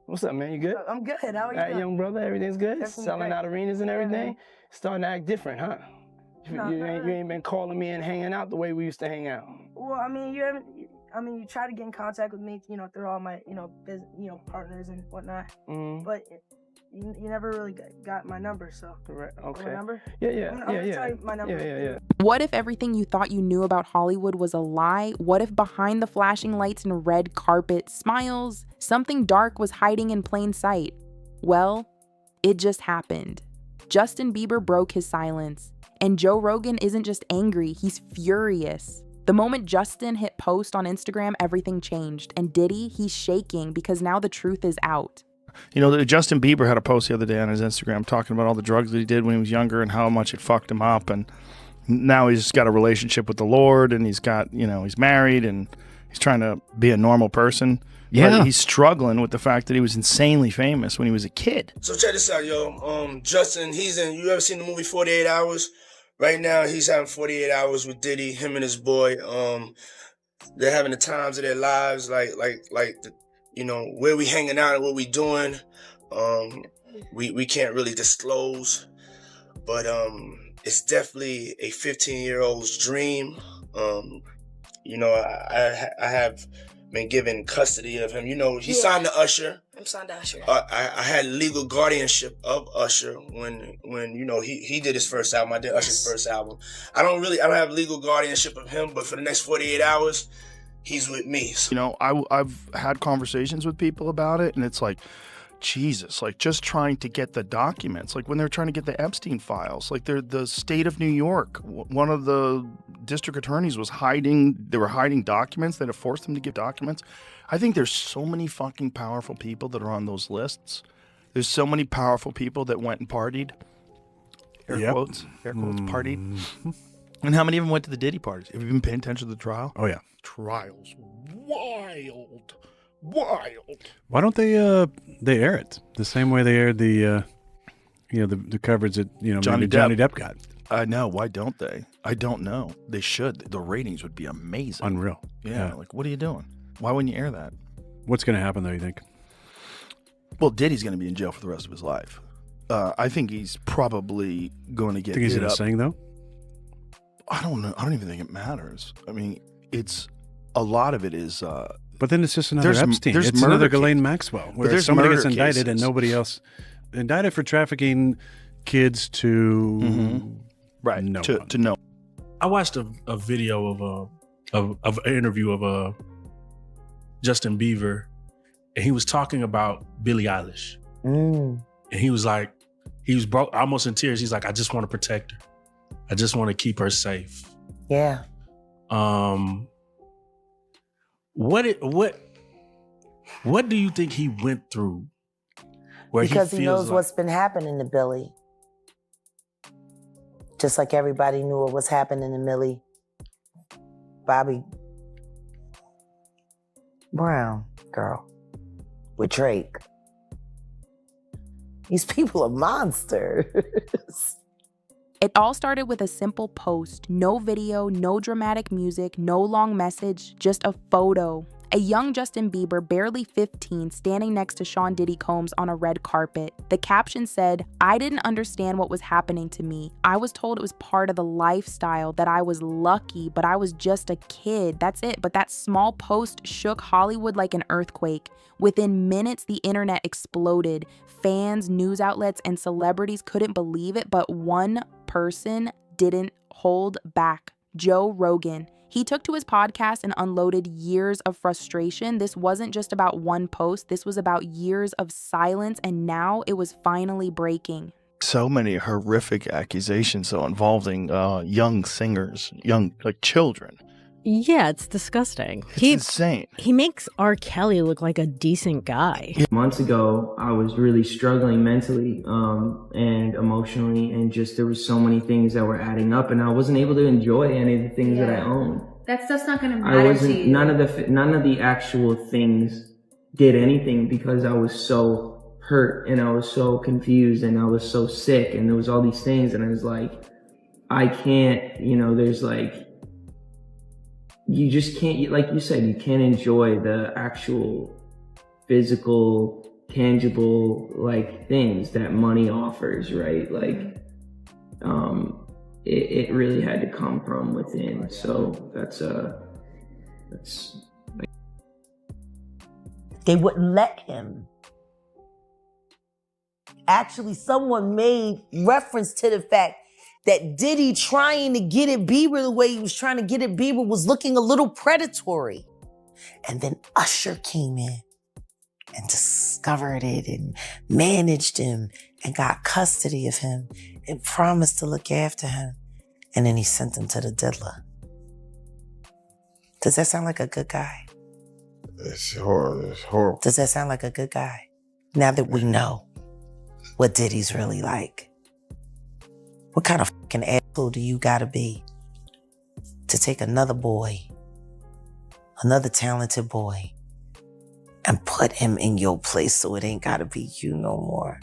What's up, man? You good? I'm good. How are you doing? Young brother, everything's good? Everything's Selling great. out arenas and everything? Yeah. Starting to act different, huh? No, you not ain't really. been calling me and hanging out the way we used to hang out. Well, I mean, you try to get in contact with me, through all my, partners and whatnot. Mm-hmm. But you never really got my number, so. Correct. My Okay. number? Yeah. I'm gonna tell you my number. Yeah. What if everything you thought you knew about Hollywood was a lie? What if behind the flashing lights and red carpet smiles, something dark was hiding in plain sight? Well, it just happened. Justin Bieber broke his silence. And Joe Rogan isn't just angry, he's furious. The moment Justin hit post on Instagram, everything changed. And Diddy, he's shaking because now the truth is out. You know, Justin Bieber had a post the other day on his Instagram talking about all the drugs that he did when he was younger and how much it fucked him up. And now he's got a relationship with the Lord, and he's got, he's married, and he's trying to be a normal person. Yeah. But he's struggling with the fact that he was insanely famous when he was a kid. So check this out, yo. Justin, you ever seen the movie 48 Hours? Right now, he's having 48 hours with Diddy, him and his boy. They're having the times of their lives, where we hanging out and what we doing. We can't really disclose, but it's definitely a 15-year-old's dream. I have been given custody of him. He signed to Usher. I'm signed to Usher. I had legal guardianship of Usher when he did his first album. I did Usher's first album. I don't have legal guardianship of him, but for the next 48 hours, he's with me. I've had conversations with people about it, and it's like, Jesus, like just trying to get the documents, like when they're trying to get the Epstein files, like the state of New York, one of the district attorneys was hiding documents that have forced them to give documents. I think there's so many fucking powerful people that are on those lists. There's so many powerful people that went and partied. Air quotes, partied. And how many of them went to the Diddy parties? Have you been paying attention to the trial? Oh, yeah. Trials. Wild. Why don't they air it the same way they aired the coverage that Johnny Depp got? I know. Why don't they? I don't know. They should. The ratings would be amazing. Unreal. Yeah. Like, what are you doing? Why wouldn't you air that? What's going to happen though, you think? Well, Diddy's going to be in jail for the rest of his life. I think he's probably going to get. Think he's going to sing though? I don't know. I don't even think it matters. I mean, it's a lot of it is. But then it's just another Epstein. It's another Ghislaine Maxwell, where somebody gets indicted and nobody else indicted for trafficking kids to right no to know. I watched a video of an interview of Justin Bieber, and he was talking about Billie Eilish, and he was broke, almost in tears. He's like, I just want to protect her. I just want to keep her safe. Yeah. What do you think he went through? Because he knows what's been happening to Billy. Just like everybody knew what was happening to Millie Bobby Brown girl with Drake. These people are monsters. It all started with a simple post, no video, no dramatic music, no long message, just a photo. A young Justin Bieber, barely 15, standing next to Sean Diddy Combs on a red carpet. The caption said, I didn't understand what was happening to me. I was told it was part of the lifestyle, that I was lucky, but I was just a kid. That's it. But that small post shook Hollywood like an earthquake. Within minutes, the internet exploded. Fans, news outlets, and celebrities couldn't believe it, but one person didn't hold back. Joe Rogan. He took to his podcast and unloaded years of frustration. This wasn't just about one post. This was about years of silence, and now it was finally breaking. So many horrific accusations, though, involving young singers, children. Yeah, it's disgusting. It's insane. He makes R. Kelly look like a decent guy. Months ago, I was really struggling mentally and emotionally, and just there was so many things that were adding up, and I wasn't able to enjoy any of the things that I owned. That stuff's not going to matter to you. None of the actual things did anything because I was so hurt and I was so confused and I was so sick and there was all these things, and I was like, I can't, there's like, you just can't, like you said, you can't enjoy the actual physical tangible like things that money offers, right? Like it really had to come from within. So that's like, they wouldn't let him. Actually, someone made reference to the fact that Diddy trying to get at Bieber the way he was trying to get at Bieber was looking a little predatory. And then Usher came in and discovered it and managed him and got custody of him and promised to look after him. And then he sent him to the diddler. Does that sound like a good guy? It's horrible. It's horrible. Does that sound like a good guy? Now that we know what Diddy's really like, what kind of fucking asshole do you gotta be to take another boy, another talented boy, and put him in your place so it ain't gotta be you no more?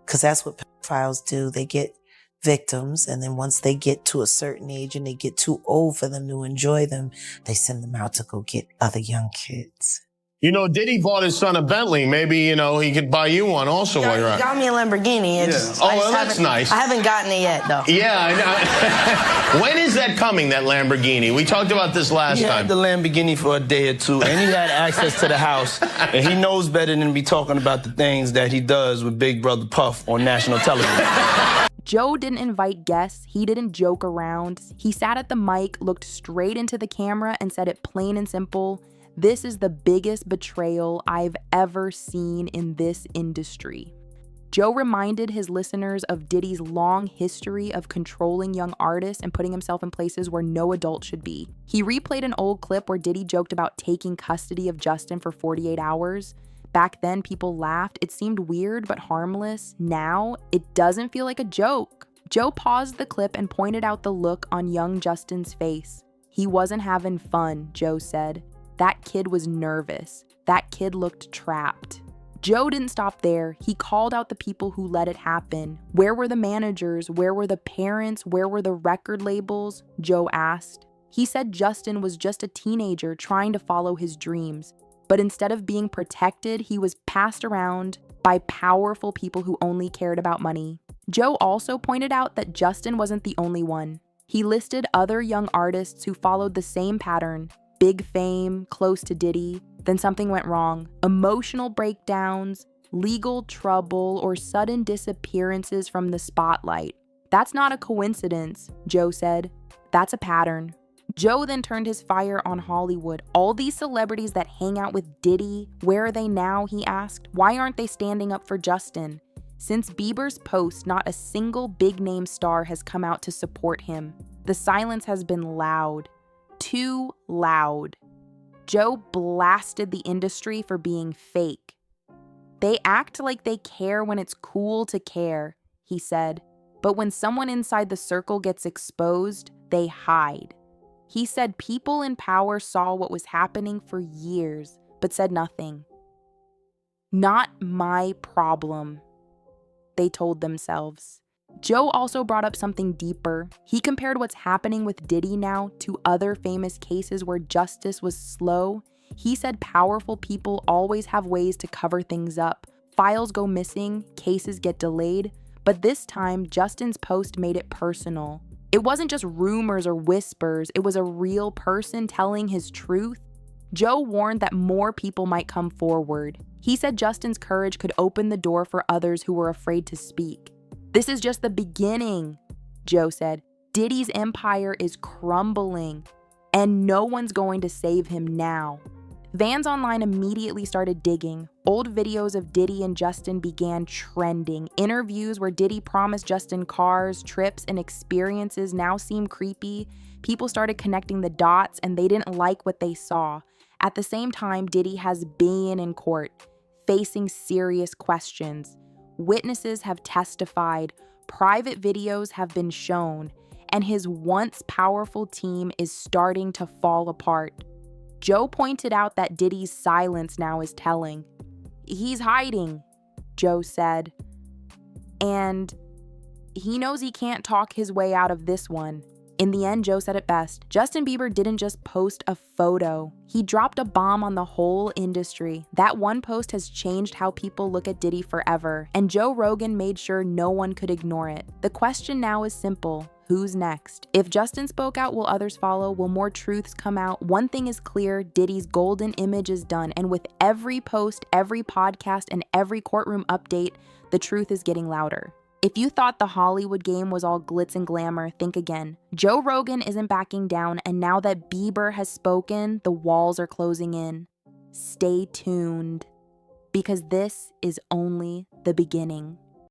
Because that's what pedophiles do. They get victims, and then once they get to a certain age and they get too old for them to enjoy them, they send them out to go get other young kids. You know, Diddy bought his son a Bentley. Maybe, you know, he could buy you one also while you're He out. got me a Lamborghini. Well, that's nice. I haven't gotten it yet, though. Yeah, I know. When is that coming, that Lamborghini? We talked about this last He time. had the Lamborghini for a day or two, and he had access to the house, and he knows better than to be talking about the things that he does with Big Brother Puff on national television. Joe didn't invite guests. He didn't joke around. He sat at the mic, looked straight into the camera, and said it plain and simple: "This is the biggest betrayal I've ever seen in this industry." Joe reminded his listeners of Diddy's long history of controlling young artists and putting himself in places where no adult should be. He replayed an old clip where Diddy joked about taking custody of Justin for 48 hours. Back then, people laughed. It seemed weird but harmless. Now, it doesn't feel like a joke. Joe paused the clip and pointed out the look on young Justin's face. He wasn't having fun, Joe said. That kid was nervous. That kid looked trapped. Joe didn't stop there. He called out the people who let it happen. Where were the managers? Where were the parents? Where were the record labels? Joe asked. He said Justin was just a teenager trying to follow his dreams. But instead of being protected, he was passed around by powerful people who only cared about money. Joe also pointed out that Justin wasn't the only one. He listed other young artists who followed the same pattern: big fame, close to Diddy, then something went wrong. Emotional breakdowns, legal trouble, or sudden disappearances from the spotlight. That's not a coincidence, Joe said. That's a pattern. Joe then turned his fire on Hollywood. All these celebrities that hang out with Diddy, where are they now, he asked? Why aren't they standing up for Justin? Since Bieber's post, not a single big-name star has come out to support him. The silence has been loud. Too loud. Joe blasted the industry for being fake. They act like they care when it's cool to care, he said. But when someone inside the circle gets exposed, they hide. He said people in power saw what was happening for years, but said nothing. Not my problem, they told themselves. Joe also brought up something deeper. He compared what's happening with Diddy now to other famous cases where justice was slow. He said powerful people always have ways to cover things up. Files go missing, cases get delayed, but this time Justin's post made it personal. It wasn't just rumors or whispers, it was a real person telling his truth. Joe warned that more people might come forward. He said Justin's courage could open the door for others who were afraid to speak. This is just the beginning, Joe said. Diddy's empire is crumbling, and no one's going to save him now. Fans online immediately started digging. Old videos of Diddy and Justin began trending. Interviews where Diddy promised Justin cars, trips, and experiences now seemed creepy. People started connecting the dots, and they didn't like what they saw. At the same time, Diddy has been in court, facing serious questions. Witnesses have testified, private videos have been shown, and his once powerful team is starting to fall apart. Joe pointed out that Diddy's silence now is telling. He's hiding, Joe said. And he knows he can't talk his way out of this one. In the end, Joe said it best. Justin Bieber didn't just post a photo. He dropped a bomb on the whole industry. That one post has changed how people look at Diddy forever, and Joe Rogan made sure no one could ignore it. The question now is simple. Who's next? If Justin spoke out, will others follow? Will more truths come out? One thing is clear, Diddy's golden image is done, and with every post, every podcast, and every courtroom update, the truth is getting louder. If you thought the Hollywood game was all glitz and glamour, think again. Joe Rogan isn't backing down, and now that Bieber has spoken, the walls are closing in. Stay tuned, because this is only the beginning.